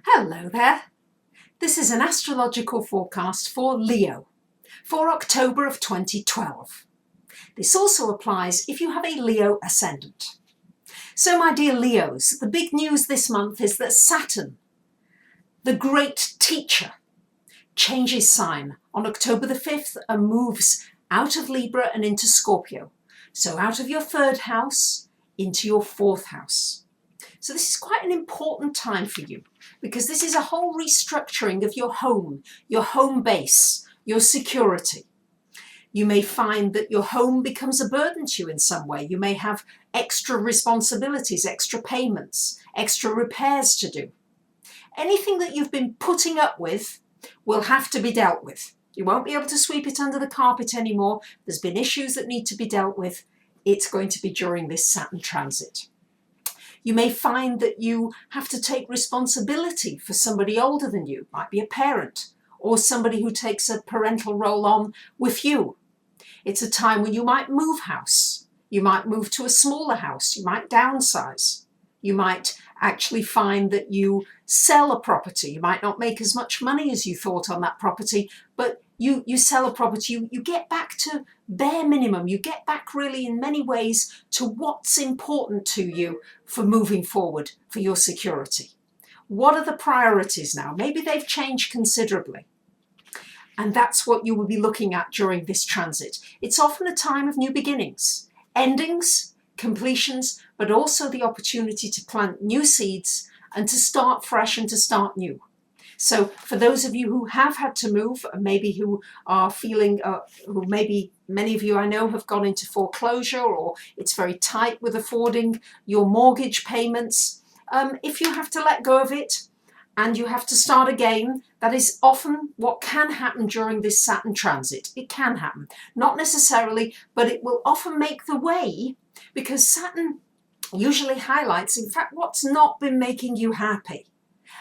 Hello there. This is an astrological forecast for Leo for October of 2012. This also applies if you have a Leo ascendant. So my dear Leos, the big news this month is that Saturn, the great teacher, changes sign on October the 5th and moves out of Libra and into Scorpio. So out of your third house into your fourth house. So this is quite an important time for you because this is a whole restructuring of your home base, your security. You may find that your home becomes a burden to you in some way. You may have extra responsibilities, extra payments, extra repairs to do. Anything that you've been putting up with will have to be dealt with. You won't be able to sweep it under the carpet anymore. There's been issues that need to be dealt with. It's going to be during this Saturn transit. You may find that you have to take responsibility for somebody older than you, might be a parent, or somebody who takes a parental role on with you. It's a time when you might move house. You might move to a smaller house. You might downsize. You might actually find that you sell a property. You might not make as much money as you thought on that property, but you sell a property, you get back to bare minimum. You get back really in many ways to what's important to you for moving forward for your security. What are the priorities now? Maybe they've changed considerably. And that's what you will be looking at during this transit. It's often a time of new beginnings, endings, completions, but also the opportunity to plant new seeds and to start fresh and to start new. So for those of you who have had to move, maybe who are feeling, who maybe many of you I know have gone into foreclosure or it's very tight with affording your mortgage payments, if you have to let go of it and you have to start again, that is often what can happen during this Saturn transit. It can happen, not necessarily, but it will often make the way because Saturn usually highlights, in fact, what's not been making you happy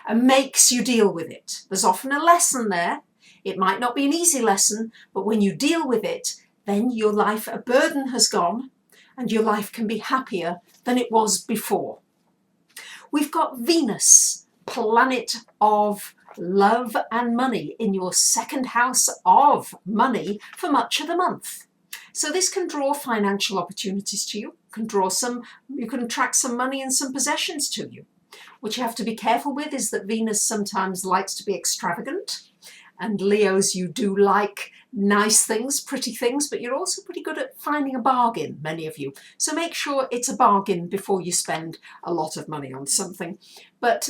and makes you deal with it. There's often a lesson there. It might not be an easy lesson, but when you deal with it, then your life, a burden has gone and your life can be happier than it was before. We've got Venus, planet of love and money, in your second house of money for much of the month. So this can draw financial opportunities to you, you can attract some money and some possessions to you. What you have to be careful with is that Venus sometimes likes to be extravagant, and Leos, you do like nice things, pretty things, but you're also pretty good at finding a bargain, many of you. So make sure it's a bargain before you spend a lot of money on something. But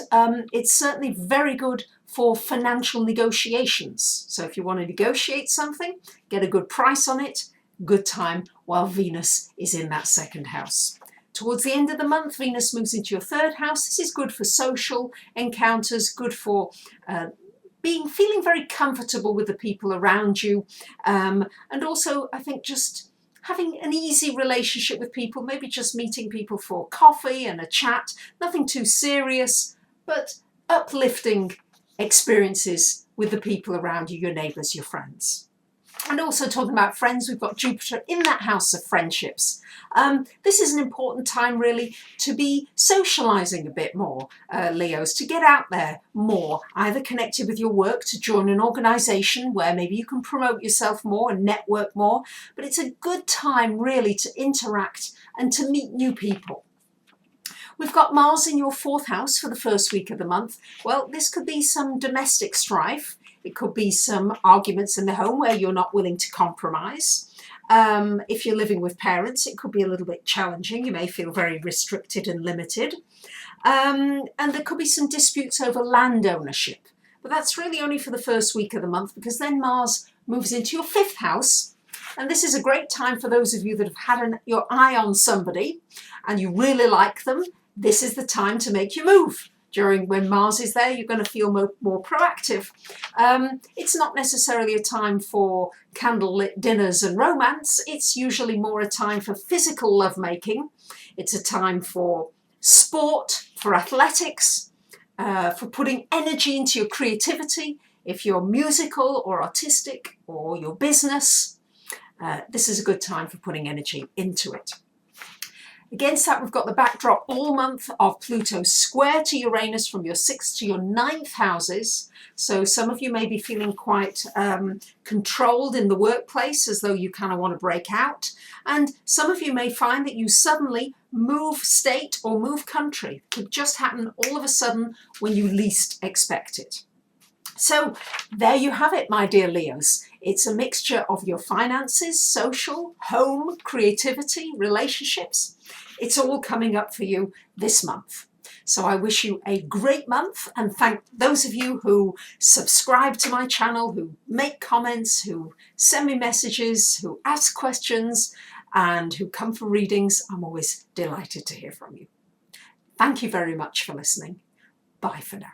it's certainly very good for financial negotiations. So if you want to negotiate something, get a good price on it, good time while Venus is in that second house. Towards the end of the month, Venus moves into your third house. This is good for social encounters, good for feeling very comfortable with the people around you. And also, I think, just having an easy relationship with people, maybe just meeting people for coffee and a chat, nothing too serious, but uplifting experiences with the people around you, your neighbours, your friends. And also talking about friends, we've got Jupiter in that house of friendships. This is an important time really to be socialising a bit more, Leos, to get out there more, either connected with your work, to join an organisation where maybe you can promote yourself more and network more. But it's a good time really to interact and to meet new people. We've got Mars in your fourth house for the first week of the month. Well, this could be some domestic strife. It could be some arguments in the home where you're not willing to compromise. If you're living with parents, it could be a little bit challenging. You may feel very restricted and limited. And there could be some disputes over land ownership. But that's really only for the first week of the month because then Mars moves into your fifth house. And this is a great time for those of you that have had your eye on somebody and you really like them. This is the time to make your move. When Mars is there, you're going to feel more proactive. It's not necessarily a time for candlelit dinners and romance. It's usually more a time for physical lovemaking. It's a time for sport, for athletics, for putting energy into your creativity. If you're musical or artistic or your business, this is a good time for putting energy into it. Against that, we've got the backdrop all month of Pluto square to Uranus from your 6th to your 9th houses. So some of you may be feeling quite controlled in the workplace, as though you kind of want to break out. And some of you may find that you suddenly move state or move country. It could just happen all of a sudden when you least expect it. So there you have it, my dear Leos. It's a mixture of your finances, social, home, creativity, relationships. It's all coming up for you this month. So I wish you a great month, and thank those of you who subscribe to my channel, who make comments, who send me messages, who ask questions, and who come for readings. I'm always delighted to hear from you. Thank you very much for listening. Bye for now.